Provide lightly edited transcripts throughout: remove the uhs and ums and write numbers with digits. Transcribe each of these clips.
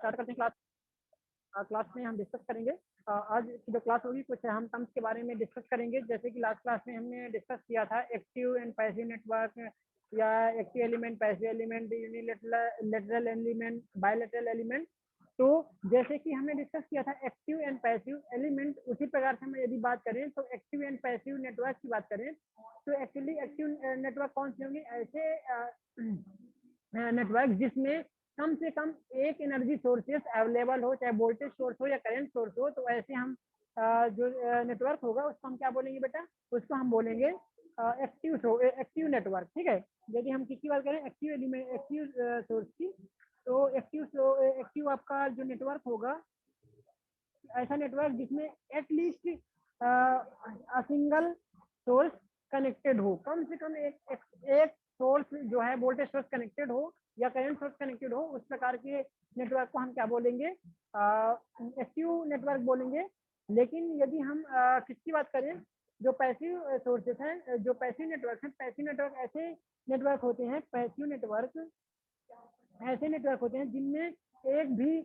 Start करते हैं class. Class में हम डिस्कस करेंगे। आज की जो क्लास होगी कुछ हम टर्म्स के बारे में डिस्कस करेंगे। जैसे कि लास्ट क्लास में हमने डिस्कस किया था एक्टिव एंड पैसिव नेटवर्क या active element, passive element, unilateral element, bilateral element. तो जैसे कि हमने डिस्कस किया था एक्टिव एंड पैसिव एलिमेंट, उसी प्रकार से हम यदि बात करें तो एक्टिव एंड पैसिव नेटवर्क की बात करें तो एक्चुअली एक्टिव नेटवर्क कौन से होंगे? ऐसे नेटवर्क जिसमें कम से कम एक एनर्जी सोर्सेस अवेलेबल हो, चाहे वोल्टेज सोर्स हो या करंट सोर्स हो। तो ऐसे हम जो नेटवर्क होगा उसको हम क्या बोलेंगे बेटा? उसको हम बोलेंगे एक्टिव नेटवर्क। ठीक है, यदि हम किसकी बात करें एक्टिव एलिमेंट, एक्टिव सोर्स की, तो एक्टिव आपका जो नेटवर्क होगा ऐसा नेटवर्क जिसमें एटलीस्ट सिंगल सोर्स कनेक्टेड हो, कम से कम एक सोर्स जो है वोल्टेज सोर्स कनेक्टेड हो या करंट सोर्स कनेक्टेड हो, उस प्रकार के नेटवर्क को हम क्या बोलेंगे? एक्टिव नेटवर्क बोलेंगे। लेकिन यदि हम किसकी बात करें, जो पैसिव सोर्सेस हैं, जो पैसिव नेटवर्क हैं, पैसिव नेटवर्क ऐसे नेटवर्क होते हैं, पैसिव नेटवर्क ऐसे नेटवर्क होते हैं जिनमें एक भी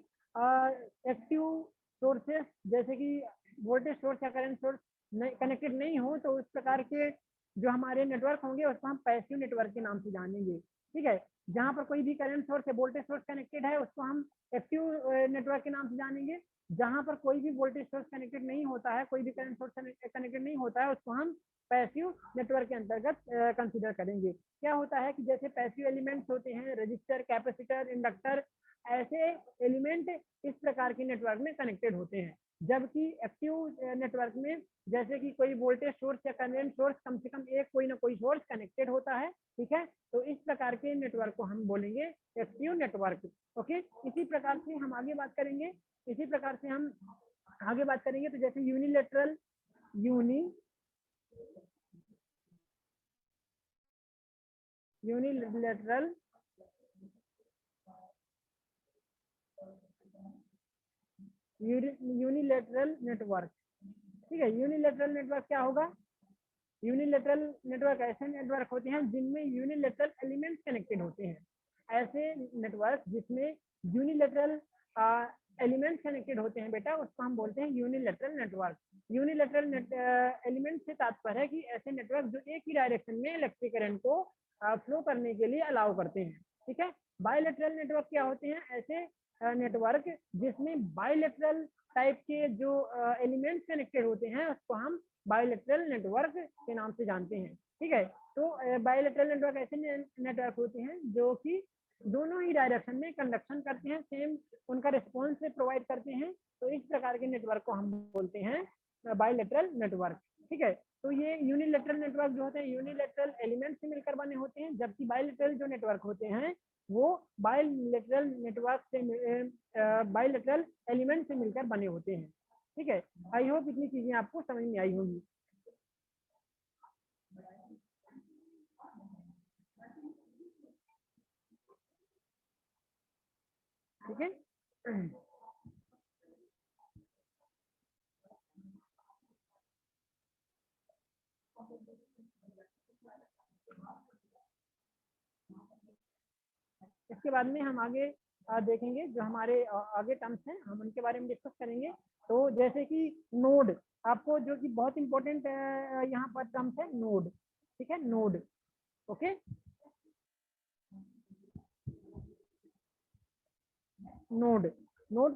एक्टिव सोर्सेस जैसे कि वोल्टेज सोर्स या करंट सोर्स कनेक्टेड नहीं हो, तो उस प्रकार के जो हमारे नेटवर्क होंगे उसको हम पैसिव नेटवर्क के नाम से जानेंगे। ठीक है, जहाँ पर कोई भी करंट सोर्स या वोल्टेज सोर्स कनेक्टेड है उसको हम एक्टिव नेटवर्क के नाम से जानेंगे। जहाँ पर कोई भी वोल्टेज सोर्स कनेक्टेड नहीं होता है, कोई भी करंट सोर्स कनेक्टेड नहीं होता है, उसको हम पैसिव नेटवर्क के अंतर्गत कंसीडर करेंगे। क्या होता है कि जैसे पैसिव एलिमेंट्स होते हैं रजिस्टर, कैपेसिटर, इंडक्टर, ऐसे एलिमेंट इस प्रकार के नेटवर्क में कनेक्टेड होते हैं। जबकि एक्टिव नेटवर्क में जैसे कि कोई वोल्टेज सोर्स या करंट सोर्स कम से कम एक कोई ना कोई सोर्स कनेक्टेड होता है। ठीक है, तो इस प्रकार के नेटवर्क को हम बोलेंगे एक्टिव नेटवर्क। ओके, इसी प्रकार से हम आगे बात करेंगे। तो जैसे यूनिलेटरल नेटवर्क। ठीक है, यूनिलेटरल नेटवर्क क्या होगा? यूनिलेटरल नेटवर्क ऐसे नेटवर्क होते हैं जिनमें यूनिलेटरल एलिमेंट्स कनेक्टेड होते हैं। ऐसे नेटवर्क जिसमें यूनिलेटरल एलिमेंट्स कनेक्टेड होते हैं बेटा, उसको हम बोलते हैं यूनिलेटरल नेटवर्क। यूनिलेटरल एलिमेंट से तात्पर्य है कि ऐसे नेटवर्क जो एक ही डायरेक्शन में इलेक्ट्रिक करंट को फ्लो करने के लिए अलाउ करते हैं। ठीक है, बायलेटरल नेटवर्क क्या होते हैं? ऐसे नेटवर्क जिसमें बायलेटरल टाइप के जो एलिमेंट्स कनेक्टेड होते हैं उसको हम बायलेटरल नेटवर्क के नाम से जानते हैं। ठीक है, तो बायलेटरल नेटवर्क ऐसे नेटवर्क होते हैं जो कि दोनों ही डायरेक्शन में कंडक्शन करते हैं, सेम उनका रिस्पॉन्स प्रोवाइड करते हैं। तो इस प्रकार के नेटवर्क को हम बोलते हैं बायलेटरल नेटवर्क। ठीक है, तो ये यूनिलेटरल नेटवर्क जो होते हैं यूनिलेटरल एलिमेंट से मिलकर बने होते हैं, जबकि बायलेटरल जो नेटवर्क होते हैं वो बायलेटरल नेटवर्क से बायलेटरल एलिमेंट से मिलकर बने होते हैं। ठीक है, आई होप इतनी चीजें आपको समझ में आई होंगी। ठीक है, इसके बाद में हम आगे देखेंगे जो हमारे आगे टर्म्स हैं, हम उनके बारे में डिस्कस करेंगे। तो जैसे कि नोड, आपको जो कि बहुत इंपॉर्टेंट यहाँ पर टर्म्स है नोड। ठीक है, नोड। ओके, नोड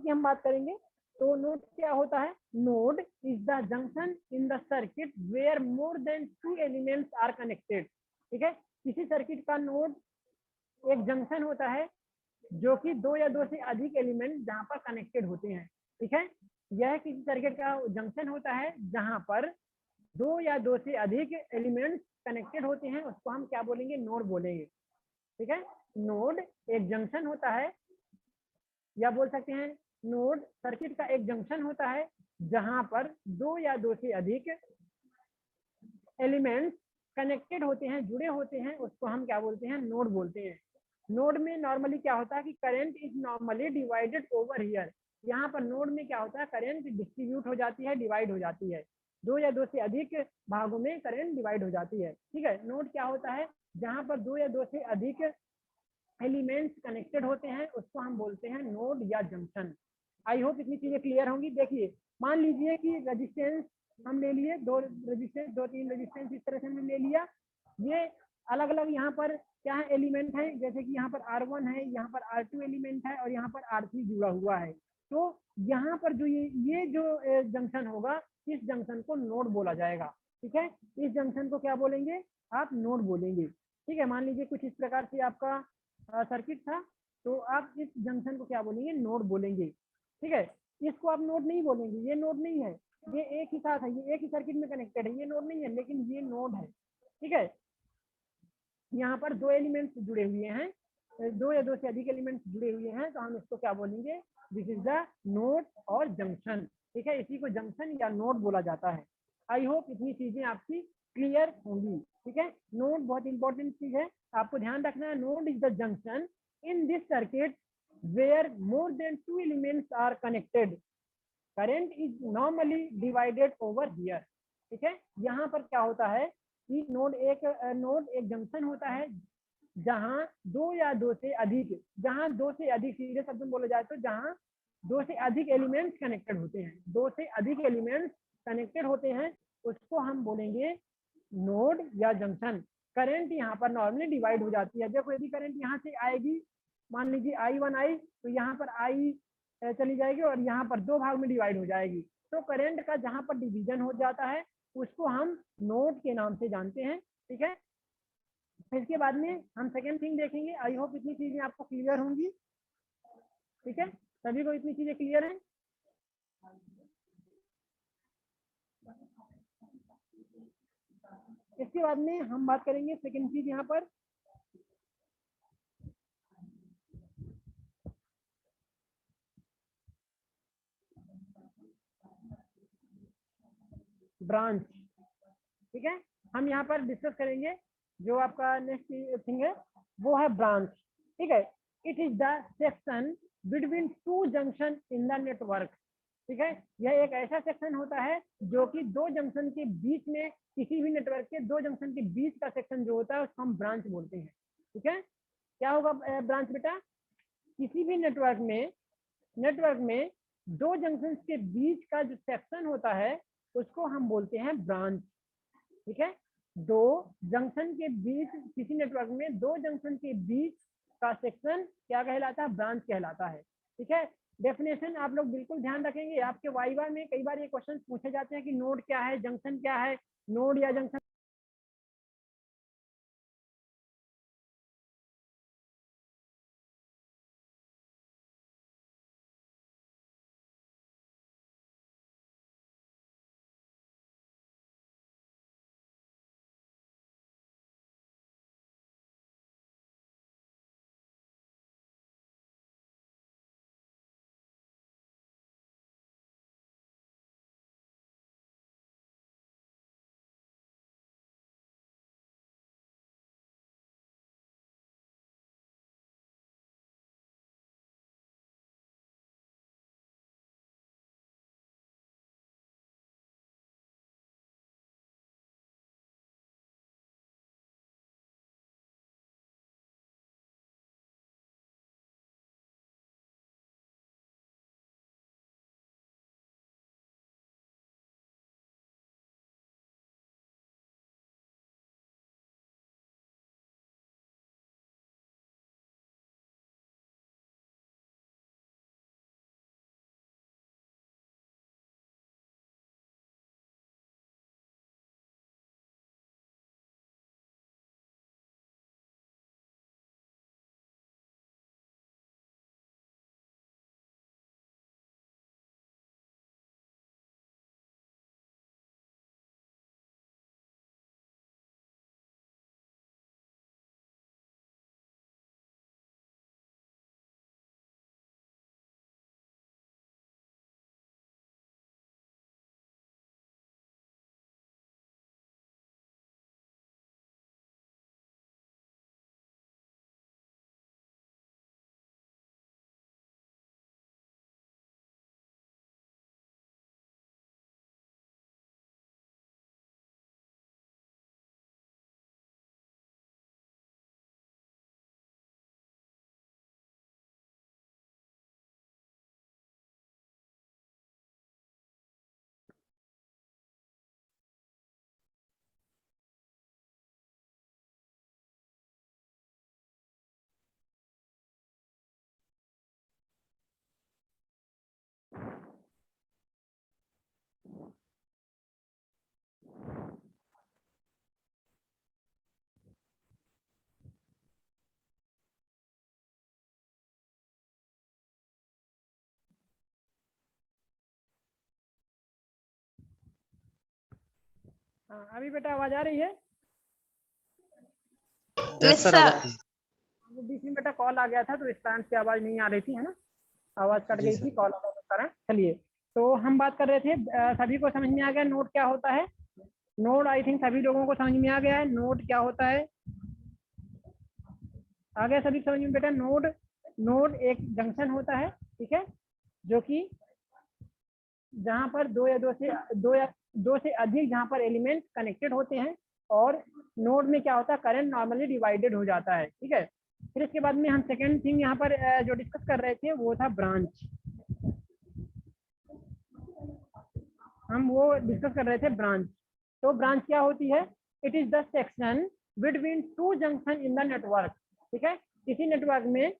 की हम बात करेंगे। तो नोड क्या होता है? Node is the junction in the circuit where more than 2 elements are connected. ठीक है, किसी सर्किट का नोड एक जंक्शन होता है जो कि 2 या 2 से अधिक एलिमेंट जहां पर कनेक्टेड होते हैं। ठीक है, यह किसी सर्किट का जंक्शन होता है जहां पर 2 या 2 से अधिक एलिमेंट्स कनेक्टेड होते हैं, उसको हम क्या बोलेंगे? नोड बोलेंगे। ठीक है, नोड एक जंक्शन होता है, या बोल सकते हैं नोड सर्किट का एक जंक्शन होता है जहां पर 2 या 2 से अधिक एलिमेंट्स कनेक्टेड होते हैं, जुड़े होते हैं, उसको हम क्या बोलते हैं? नोड बोलते हैं। नोड में नॉर्मली क्या होता है कि current is normally divided over here. यहाँ पर नोड में क्या होता है? करंट डिस्ट्रीब्यूट हो जाती है, डिवाइड हो जाती है, 2 या 2 से अधिक भागों में करंट डिवाइड हो जाती है। ठीक है, नोड क्या होता है? जहां पर 2 या 2 से अधिक एलिमेंट्स कनेक्टेड होते हैं उसको हम बोलते हैं नोड या जंक्शन। आई होप इतनी चीजें क्लियर होंगी। देखिए मान लीजिए कि रेजिस्टेंस हम ले लिए, दो रेजिस्टेंस, दो तीन रेजिस्टेंस इस तरह से हमने ले लिया। ये अलग अलग यहाँ पर क्या है एलिमेंट है, जैसे कि यहाँ पर R1 है, यहाँ पर R2 एलिमेंट है और यहाँ पर R3 जुड़ा हुआ है। तो यहाँ पर जो ये जो जंक्शन होगा, इस जंक्शन को नोड बोला जाएगा। ठीक है, इस जंक्शन को क्या बोलेंगे आप, नोड बोलेंगे। ठीक है, मान लीजिए कुछ इस प्रकार से आपका सर्किट था, तो आप इस जंक्शन को क्या बोलेंगे, नोड बोलेंगे। ठीक है, इसको आप नोड नहीं बोलेंगे, ये नोड नहीं है, ये एक ही साथ है, ये एक ही सर्किट में कनेक्टेड है, ये नोड नहीं है, लेकिन ये नोड है। ठीक है, यहाँ पर दो एलिमेंट्स जुड़े हुए हैं, दो या दो से अधिक एलिमेंट्स जुड़े हुए हैं, तो हम इसको क्या बोलेंगे, दिस इज द नोड और जंक्शन। ठीक है, इसी को जंक्शन या नोड बोला जाता है। आई होप इतनी चीजें आपकी क्लियर होंगी। ठीक है, नोड बहुत इंपॉर्टेंट चीज है, आपको ध्यान रखना है। Node is the junction in this circuit where more than two elements are connected, current is normally divided over here. ठीक है, यहाँ पर क्या होता है कि नोड एक जंक्शन होता है जहां दो या दो से अधिक, जहां दो से अधिक, सीधे शब्द में बोला जाए तो जहां दो से अधिक एलिमेंट्स कनेक्टेड होते हैं, दो से अधिक एलिमेंट्स कनेक्टेड होते हैं, उसको हम बोलेंगे नोड या जंक्शन। करंट यहाँ पर नॉर्मली डिवाइड हो जाती है। देखो यदि करंट यहाँ से आएगी, मान लीजिए I1 आई, तो यहाँ पर I चली जाएगी और यहाँ पर दो भाग में डिवाइड हो जाएगी। तो करंट का जहाँ पर डिवीजन हो जाता है उसको हम नोड के नाम से जानते हैं। ठीक है, इसके बाद में हम सेकेंड थिंग देखेंगे। आई होप इतनी चीजें आपको क्लियर होंगी। ठीक है, सभी को इतनी चीजें क्लियर हैं। इसके बाद में हम बात करेंगे सेकेंड चीज यहाँ पर, ब्रांच। ठीक है, हम यहाँ पर डिस्कस करेंगे जो आपका नेक्स्ट थिंग है वो है ब्रांच। ठीक है, it is the section between two junction in the network. ठीक है, यह एक ऐसा सेक्शन होता है जो कि दो जंक्शन के बीच में, किसी भी नेटवर्क के दो जंक्शन के बीच का सेक्शन जो होता है उसको हम ब्रांच बोलते हैं। ठीक है, क्या होगा ब्रांच बेटा, किसी भी नेटवर्क में दो जंक्शन के बीच का जो सेक्शन होता है उसको हम बोलते हैं ब्रांच। ठीक है, दो जंक्शन के बीच, किसी नेटवर्क में दो जंक्शन के बीच का सेक्शन क्या कहलाता है, ब्रांच कहलाता है। ठीक है, डेफिनेशन आप लोग बिल्कुल ध्यान रखेंगे, आपके वाइवा में कई बार ये क्वेश्चन पूछे जाते हैं कि नोड क्या है, जंक्शन क्या है, नोड या जंक्शन हाँ अभी बेटा आवाज आ रही है? Yes sir. बीच में बेटा कॉल आ गया था तो इस कारण से आवाज नहीं आ रही थी, है ना, आवाज कट गई थी कॉल आने के कारण। चलिए, तो हम बात कर रहे थे, सभी को समझ में आ गया नोड क्या होता है? नोड आई थिंक सभी लोगों को समझ में आ गया है नोड क्या होता है। आ गया सभी समझ में बेटा? नोड, नोड एक जंक्शन होता है, ठीक है, जो कि जहां पर दो से अधिक जहां पर एलिमेंट कनेक्टेड होते हैं, और नोड में क्या होता है, करंट नॉर्मली डिवाइडेड हो जाता है, ठीक है। फिर इसके बाद में हम सेकेंड थिंग यहाँ पर जो डिस्कस कर रहे थे वो था ब्रांच। हम वो डिस्कस कर रहे थे ब्रांच। तो ब्रांच क्या होती है? It is the section between two junction in the network, ठीक है। किसी नेटवर्क में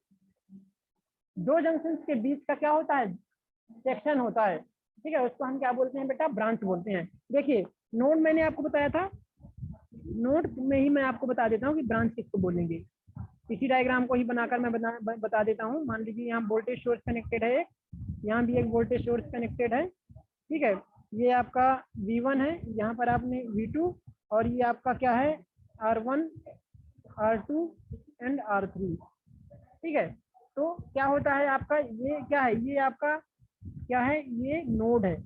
दो जंक्शन के बीच का क्या होता है? सेक्शन होता है, ठीक है, उसको हम क्या बोलते हैं बेटा? ब्रांच बोलते हैं। देखिए, नोड मैंने आपको बताया था, नोड में ही मैं आपको बता देता हूँ कि ब्रांच किसको बोलेंगे। इसी डायग्राम को ही बनाकर मैं बता देता हूँ। मान लीजिए यहाँ वोल्टेज सोर्स कनेक्टेड है, यहाँ भी एक वोल्टेज सोर्स कनेक्टेड है, ठीक है। ये आपका V1 है, यहाँ पर आपने V2, और ये आपका क्या है? R1, R2 एंड R3, ठीक है। तो क्या होता है आपका? ये क्या है? ये आपका क्या है? ये नोड है,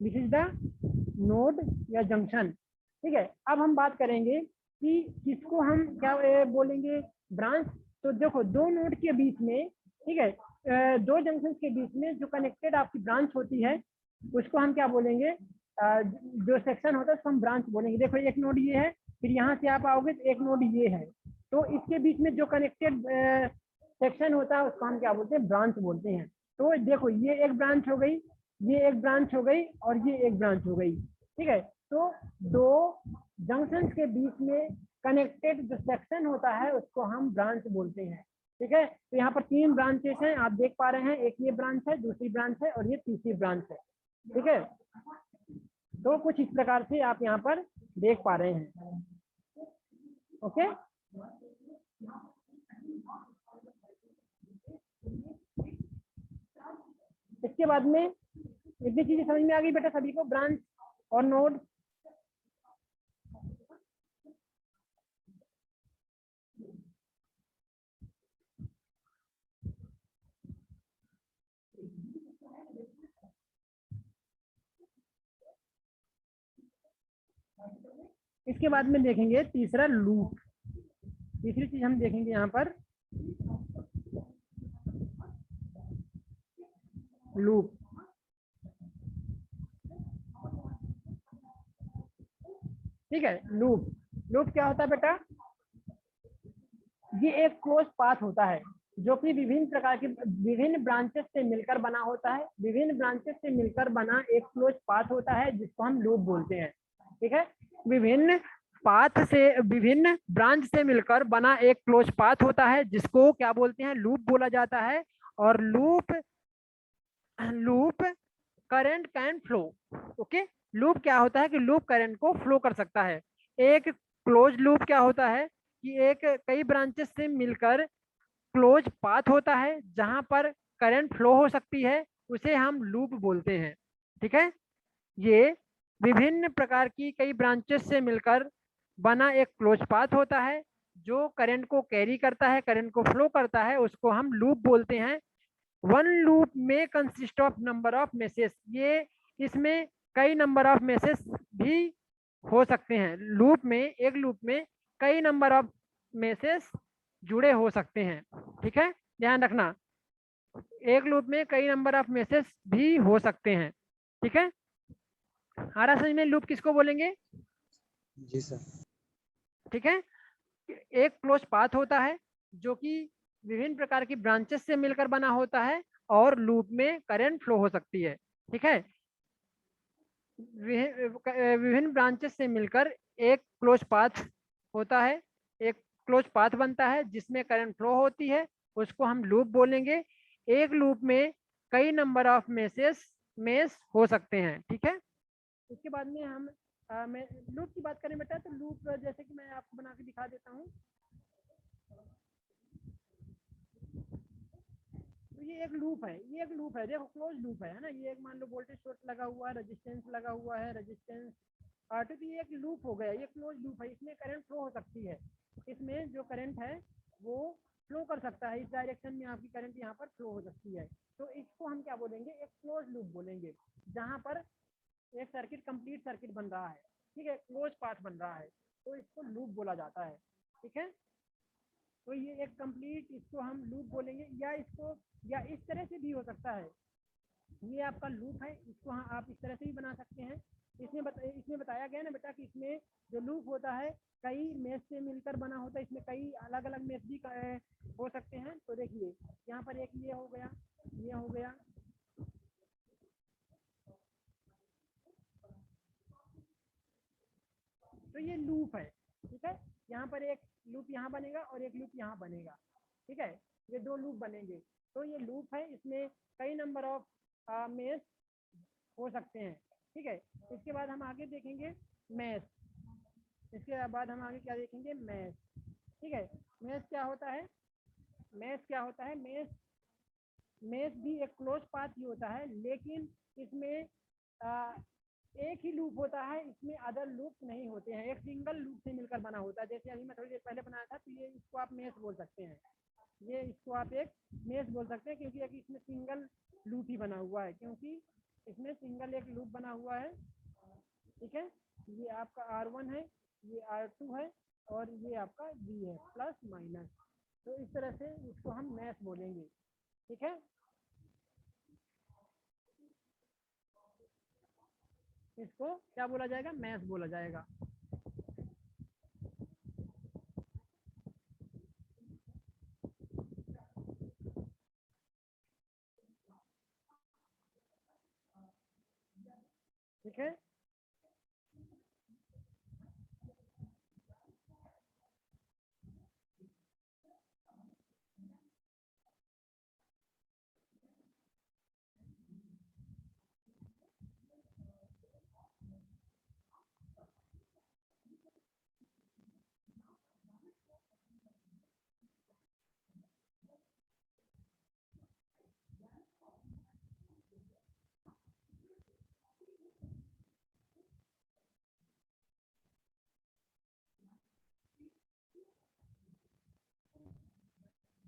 दिस इज द नोड या जंक्शन, ठीक है। अब हम बात करेंगे कि किसको हम क्या बोलेंगे? ब्रांच। तो देखो, दो नोड के बीच में, ठीक है, दो जंक्शन के बीच में जो कनेक्टेड आपकी ब्रांच होती है उसको हम क्या बोलेंगे? जो सेक्शन होता है उसको हम ब्रांच बोलेंगे। देखो, एक नोड ये है, फिर यहाँ से आप आओगे तो एक नोड ये है, तो इसके बीच में जो कनेक्टेड सेक्शन होता है उसको हम क्या बोलते हैं? ब्रांच बोलते हैं। तो देखो, ये एक ब्रांच हो गई, ये एक ब्रांच हो गई, और ये एक ब्रांच हो गई, ठीक है। तो दो जंक्शन के बीच में कनेक्टेड जो सेक्शन होता है उसको हम ब्रांच बोलते हैं, ठीक है। तो यहाँ पर तीन ब्रांचेस हैं, आप देख पा रहे हैं, एक ये ब्रांच है, दूसरी ब्रांच है, और ये तीसरी ब्रांच है, ठीक है। तो कुछ इस प्रकार से आप यहाँ पर देख पा रहे हैं, ओके। इसके बाद में इतनी चीजें समझ में आ गई बेटा सभी को, ब्रांच और नोड। इसके बाद में देखेंगे तीसरा लूप। तीसरी चीज हम देखेंगे यहाँ पर लूप, ठीक है। लूप, लूप क्या होता है बेटा? ये एक क्लोज पाथ होता है जो कि विभिन्न प्रकार की विभिन्न ब्रांचेस से मिलकर बना होता है। विभिन्न ब्रांचेस से मिलकर बना एक क्लोज पाथ होता है जिसको हम लूप बोलते हैं, ठीक है। विभिन्न पाथ से, विभिन्न ब्रांच से मिलकर बना एक क्लोज पाथ होता है जिसको क्या बोलते हैं? लूप बोला जाता है। और loop, loop current can flow, okay. Loop क्या होता है कि लूप करंट को फ्लो कर सकता है। एक क्लोज लूप क्या होता है कि एक कई ब्रांचेस से मिलकर क्लोज पाथ होता है जहां पर करंट फ्लो हो सकती है, उसे हम लूप बोलते हैं, ठीक है। ये विभिन्न प्रकार की कई ब्रांचेस से मिलकर बना एक क्लोज पाथ होता है जो करंट को कैरी करता है, करंट को फ्लो करता है, उसको हम लूप बोलते हैं। वन लूप में consist of number of message, ये इसमें कई नंबर ऑफ मेसेज भी हो सकते हैं। लूप में, एक लूप में कई नंबर ऑफ मेसेज जुड़े हो सकते हैं, ठीक है, ध्यान रखना। एक लूप में कई नंबर ऑफ मैसेज भी हो सकते हैं, ठीक है। हमारा समझ में लूप किसको बोलेंगे? जी सर। ठीक है। एक क्लोज पाथ होता है जो कि विभिन्न प्रकार की ब्रांचेस से मिलकर बना होता है और लूप में करंट फ्लो हो सकती है, ठीक है। विभिन्न ब्रांचेस से मिलकर एक क्लोज पाथ होता है, एक क्लोज पाथ बनता है जिसमें करंट फ्लो होती है, उसको हम लूप बोलेंगे। एक लूप में कई नंबर ऑफ मेस हो सकते हैं, ठीक है। उसके बाद में हम मैं लूप की बात करें बेटा, तो लूप जैसे कि मैं आपको बना के दिखा देता हूँ। तो ये एक लूप है, ये एक लूप है, देखो क्लोज लूप है ना। ये एक मान लो वोल्टेज सोर्स लगा हुआ है, रेजिस्टेंस लगा हुआ है, रेजिस्टेंस तो ये एक लूप हो गया, ये क्लोज लूप है, इसमें करंट फ्लो हो सकती है, इसमें जो करंट है वो फ्लो कर सकता है, इस डायरेक्शन में आपकी करंट यहाँ पर फ्लो हो सकती है। तो इसको हम क्या बोलेंगे, एक क्लोज लूप बोलेंगे, जहाँ पर एक सर्किट कंप्लीट सर्किट बन रहा है, ठीक है, क्लोज पाथ बन रहा है, तो इसको लूप बोला जाता है। ठीक है, तो ये एक कंप्लीट, इसको हम लूप बोलेंगे, या इसको या इस तरह से भी हो सकता है, ये आपका लूप है, इसको आप इस तरह से भी बना सकते हैं। इसमें बताया गया ना बेटा कि इसमें जो लूप होता है कई मेष से मिलकर बना होता है, इसमें कई अलग अलग मेष भी हो सकते हैं। तो देखिए यहाँ पर एक ये हो गया, ये हो गया, तो ये लूप है। ठीक है, यहाँ पर एक लूप यहाँ बनेगा और एक लूप यहाँ बनेगा। ठीक है, ये दो लूप बनेंगे, तो ये लूप है, इसमें कई नंबर ऑफ मेष हो सकते हैं। ठीक है, इसके बाद हम आगे देखेंगे मैश, इसके बाद हम आगे क्या देखेंगे, मैश। ठीक है, मैश क्या होता है, मैश क्या होता है, मैश मैश भी एक क्लोज पाथ ही होता है, लेकिन इसमें एक ही लूप होता है, इसमें अदर लूप नहीं होते हैं, एक सिंगल लूप से मिलकर बना होता है। जैसे अभी मैं थोड़ी देर पहले बनाया था, तो ये इसको आप मैश बोल सकते हैं, ये इसको आप एक मैश बोल सकते हैं, क्योंकि एक इसमें सिंगल लूप ही बना हुआ है, क्योंकि इसमें सिंगल एक लूप बना हुआ है। ठीक है, ये आपका R1 है, ये R2 है, और ये आपका B है, प्लस माइनस। तो इस तरह से इसको हम मैश बोलेंगे। ठीक है, इसको क्या बोला जाएगा, मैश बोला जाएगा। ठीक है,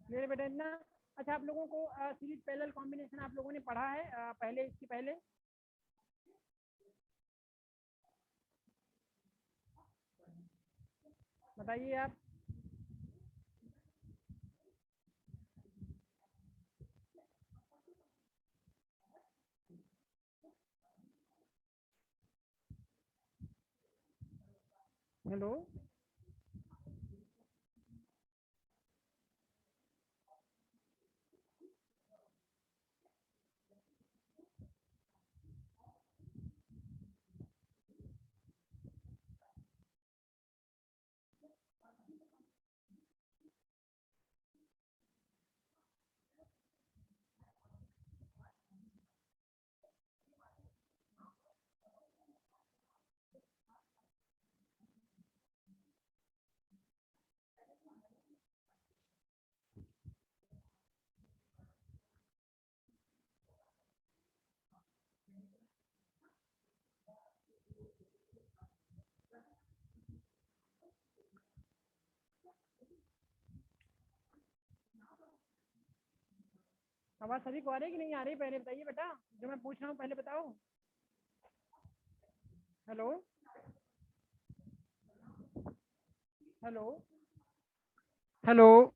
मेरे बेटा इतना। अच्छा, आप लोगों को सीरीज पैरेलल कॉम्बिनेशन आप लोगों ने पढ़ा है पहले, इसके पहले? बताइए आप। हेलो, आवाज सभी को आ रही है कि नहीं आ रही, पहले बताइए बेटा, जो मैं पूछ रहा हूँ पहले बताओ। Hello, hello, hello.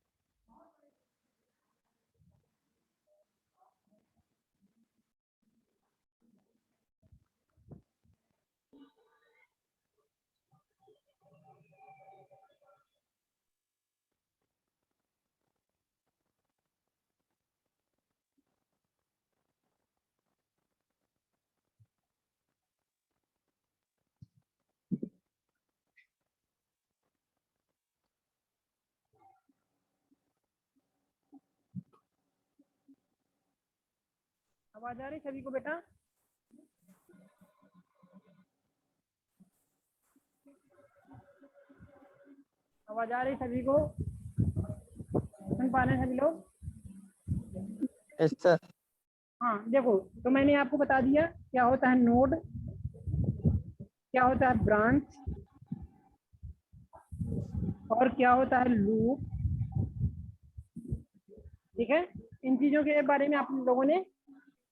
आवाज आ रही सभी को बेटा? आवाज आ रही सभी को? सुन पा रहे हैं सभी लोग? Yes sir. हाँ देखो, तो मैंने आपको बता दिया क्या होता है नोड, क्या होता है ब्रांच और क्या होता है लूप। ठीक है, इन चीजों के बारे में आप लोगों ने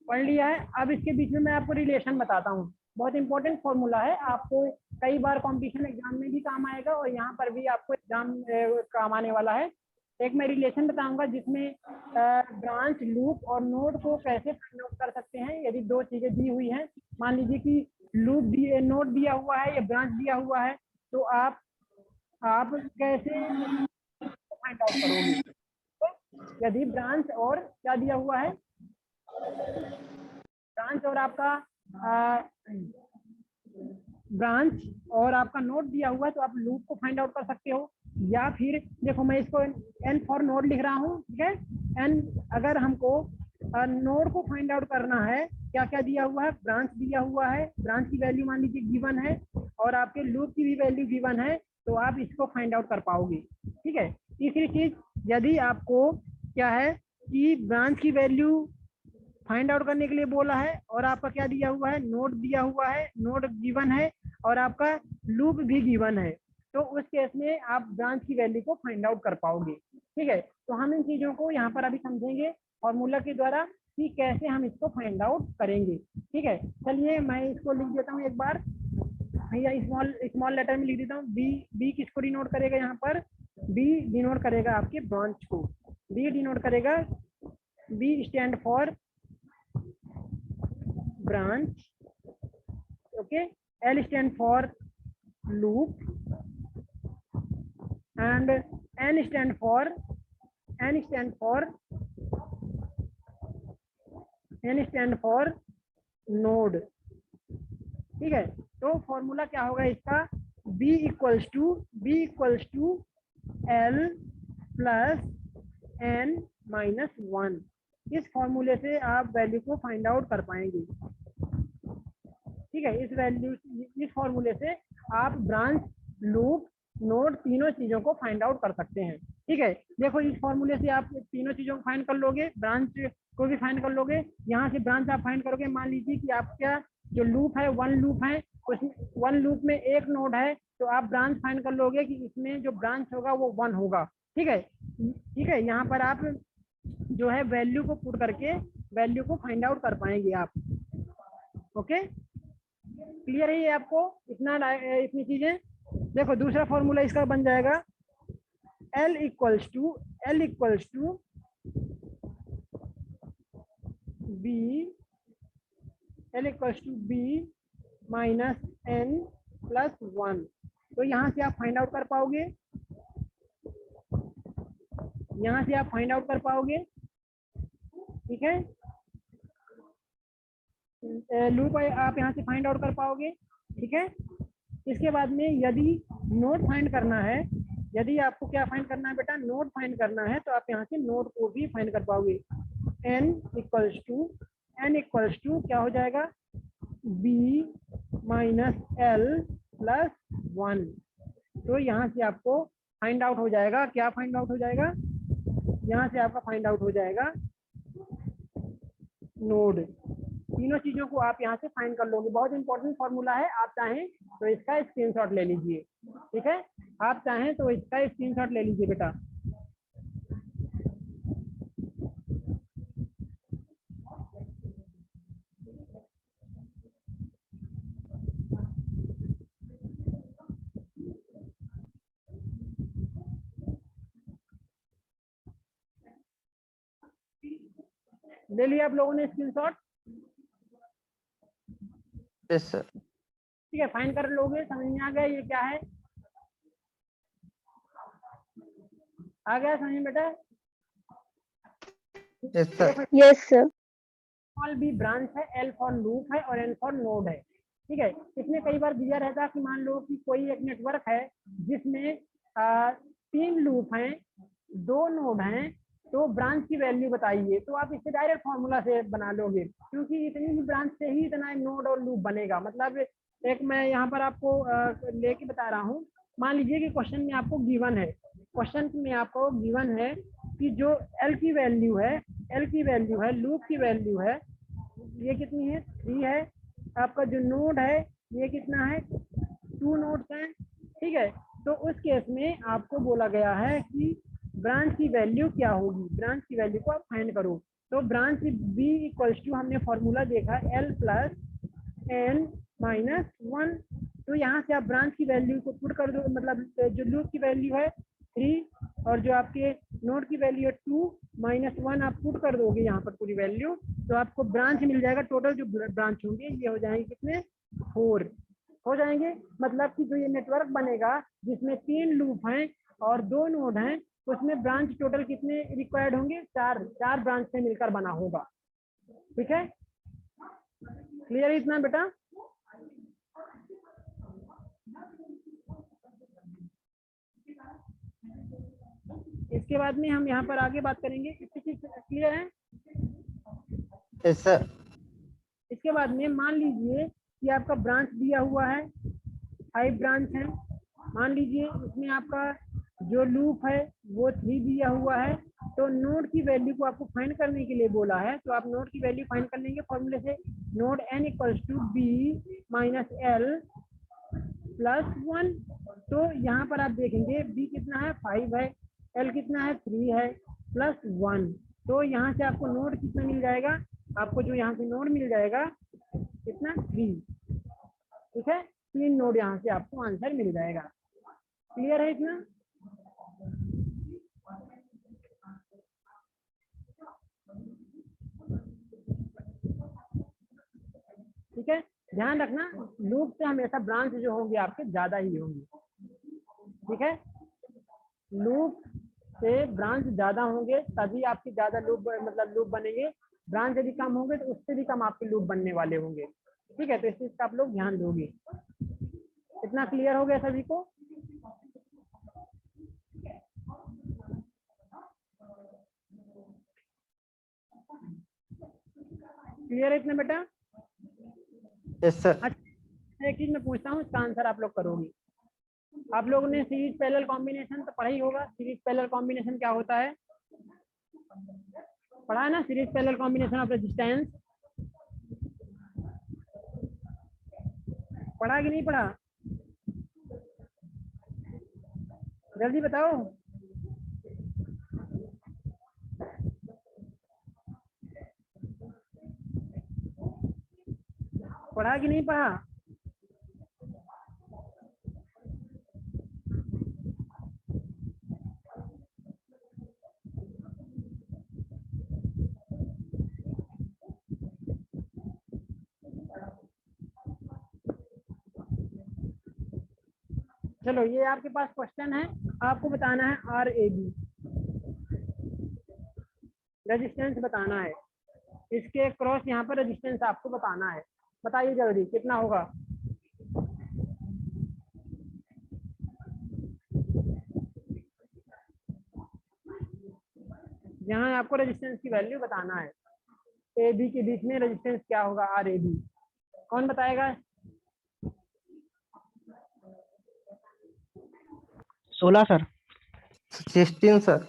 पढ़ लिया है। अब इसके बीच में मैं आपको रिलेशन बताता हूँ, बहुत इंपॉर्टेंट फॉर्मूला है, आपको कई बार कंपटीशन एग्जाम में भी काम आएगा और यहाँ पर भी आपको एग्जाम काम आने वाला है। एक मैं रिलेशन बताऊंगा जिसमें ब्रांच लूप और नोड को कैसे फाइंड आउट कर सकते हैं यदि दो चीजें दी हुई हैं। मान लीजिए कि लूप दिए, नोड दिया हुआ है या ब्रांच दिया हुआ है, तो आप कैसे फाइंड आउट करोगे। तो यदि ब्रांच और क्या दिया हुआ है, ब्रांच और आपका ब्रांच और आपका नोड दिया हुआ है तो आप लूप को फाइंड आउट कर सकते हो। या फिर देखो मैं इसको एन फॉर नोड लिख रहा हूँ, ठीक है। एन अगर हमको नोड को फाइंड आउट करना है, क्या क्या दिया हुआ है, ब्रांच दिया हुआ है, ब्रांच की वैल्यू मान लीजिए गिवन है और आपके लूप की भी वैल्यू गिवन है, तो आप इसको फाइंड आउट कर पाओगे। ठीक है। तीसरी चीज, यदि आपको क्या है कि ब्रांच की वैल्यू फाइंड आउट करने के लिए बोला है और आपका क्या दिया हुआ है, नोड दिया हुआ है, नोड गिवन है और आपका लूप भी गिवन है, तो उस केस में आप ब्रांच की वैल्यू को फाइंड आउट कर पाओगे। ठीक है, तो हम इन चीजों को यहाँ पर अभी समझेंगे फॉर्मूला के द्वारा कि कैसे हम इसको फाइंड आउट करेंगे। ठीक है, चलिए मैं इसको लिख देता हूँ एक बार, या स्मॉल लेटर में लिख देता हूँ। बी, बी किसको डिनोट करेगा, यहाँ पर बी डिनोट करेगा आपके ब्रांच को, बी डिनोट करेगा, B stand for branch, okay, L stand for loop and N stand for node। ठीक है, तो फॉर्मूला क्या होगा इसका, B equals to L plus N minus 1। इस फॉर्मूले से आप वैल्यू को फाइंड आउट कर पाएंगे। ठीक है, इस फॉर्मूले से आप ब्रांच, लूप, नोड तीनों चीजों को फाइंड आउट कर सकते हैं। ठीक है, देखो इस फॉर्मूले से आप तीनों चीजों को फाइंड कर लोगे, ब्रांच को भी फाइंड कर लोगे। यहाँ से ब्रांच आप फाइंड करोगे, मान लीजिए कि आपका जो लूप है वन लूप है, उसमें वन लूप में एक नोड है, तो आप ब्रांच फाइंड कर लोगे कि इसमें जो ब्रांच होगा वो 1 होगा। ठीक है, यहाँ पर आप जो है वैल्यू को पुट करके वैल्यू को फाइंड आउट कर पाएंगे आप। ओके, क्लियर है ये आपको इतनी चीजें। देखो दूसरा फॉर्मूला इसका बन जाएगा L equals to B minus N plus 1। तो यहाँ से आप फाइंड आउट कर पाओगे, ठीक है, लूप आप यहाँ से फाइंड आउट कर पाओगे। ठीक है, इसके बाद में यदि नोड फाइंड करना है, यदि आपको क्या फाइंड करना है बेटा, नोड फाइंड करना है, तो आप यहाँ से नोड को भी फाइंड कर पाओगे। n इक्वल्स टू क्या हो जाएगा, b माइनस l प्लस 1। तो यहाँ से आपको फाइंड आउट हो जाएगा, क्या फाइंड आउट हो जाएगा, यहाँ से आपका फाइंड आउट हो जाएगा नोड। तीनों चीजों को आप यहाँ से फाइंड कर लोगे। बहुत इंपॉर्टेंट फॉर्मूला है, आप चाहें तो इसका स्क्रीनशॉट ले लीजिए। ठीक है, आप चाहें तो इसका स्क्रीनशॉट ले लीजिए बेटा। ले लिया आप लोगों ने स्क्रीनशॉट? Yes sir. ठीक है, फाइंड कर लोगे, समझ में आ गया ये क्या है, आ गया समझ में बेटा? Yes sir. Yes sir. Small B branch है, एल फॉर लूप है और एन फॉर नोड है। ठीक है, इसमें कई बार दिया रहता है कि मान लो कि कोई एक नेटवर्क है जिसमें 3 लूप हैं, 2 नोड हैं, तो ब्रांच की वैल्यू बताइए। तो आप इससे डायरेक्ट फॉर्मूला से बना लोगे, क्योंकि इतनी ही ब्रांच से ही इतना नोड और लूप बनेगा। मतलब एक मैं यहाँ पर आपको लेके बता रहा हूँ, मान लीजिए कि क्वेश्चन में आपको गिवन है, कि जो एल की वैल्यू है, लूप की वैल्यू है, ये कितनी है, 3 है। आपका जो नोड है ये कितना है, 2 नोड्स हैं, ठीक है। तो उस केस में आपको बोला गया है कि ब्रांच की वैल्यू क्या होगी, ब्रांच की वैल्यू को आप फाइंड करो। तो ब्रांच बी इक्वल्स टू, हमने फॉर्मूला देखा L प्लस n माइनस 1। तो यहाँ से आप ब्रांच की वैल्यू को पुट कर दो, मतलब जो लूप की वैल्यू है 3 और जो आपके नोड की वैल्यू है 2 माइनस 1 आप पुट कर दोगे यहाँ पर पूरी वैल्यू, तो आपको ब्रांच मिल जाएगा। टोटल जो ब्रांच होंगे ये हो जाएंगे कितने, 4 हो जाएंगे। मतलब कि जो ये नेटवर्क बनेगा जिसमें 3 लूप हैं और 2 नोड हैं, उसमें ब्रांच टोटल कितने रिक्वायर्ड होंगे, 4 ब्रांच से मिलकर बना होगा। ठीक है, क्लियर है इतना बेटा? इसके बाद में हम यहाँ पर आगे बात करेंगे, इतनी चीज क्लियर है? Yes sir. इसके बाद में मान लीजिए कि आपका ब्रांच दिया हुआ है, 5 ब्रांच है। मान लीजिए इसमें आपका जो लूप है वो 3 दिया हुआ है। तो नोड की वैल्यू को आपको फाइंड करने के लिए बोला है, तो आप नोड की वैल्यू फाइंड कर लेंगे फॉर्मूले से, node n equals to B minus L plus 1। तो यहाँ पर आप देखेंगे b कितना है, 5 है, l कितना है, 3 है, प्लस 1। तो यहाँ से आपको नोड कितना मिल जाएगा, आपको जो यहाँ से नोड मिल जाएगा कितना, 3। ठीक है, 3 नोड यहाँ से आपको आंसर मिल जाएगा। क्लियर है इतना? ठीक है, ध्यान रखना लूप से हमेशा ब्रांच जो होंगे आपके ज्यादा ही होंगी। ठीक है, लूप से ब्रांच ज्यादा होंगे तभी आपकी ज्यादा लूप, मतलब लूप बनेंगे। ब्रांच यदि कम होंगे तो उससे भी कम आपके लूप बनने वाले होंगे। ठीक है, तो इस चीज का आप लोग ध्यान दोगे। इतना क्लियर हो गया सभी को? क्लियर है इतना बेटा? Yes sir. अच्छा, एक चीज मैं पूछता हूँ, इसका आंसर आप लोग करोगे। आप लोगों ने सीरीज पैरेलल कॉम्बिनेशन तो पढ़ा ही होगा। सीरीज पैरेलल कॉम्बिनेशन क्या होता है, पढ़ा है ना? Series parallel combination of resistance पढ़ा कि नहीं पढ़ा, जल्दी बताओ। पढ़ा कि नहीं पढ़ा? चलो, ये आपके पास क्वेश्चन है, आपको बताना है RAB रेजिस्टेंस बताना है। इसके क्रॉस यहाँ पर रेजिस्टेंस आपको बताना है। बताइए जल्दी कितना होगा। यहाँ आपको रेजिस्टेंस की वैल्यू बताना है। AB के बीच में रेजिस्टेंस क्या होगा, RAB। कौन बताएगा? 16 सर। 16 सर।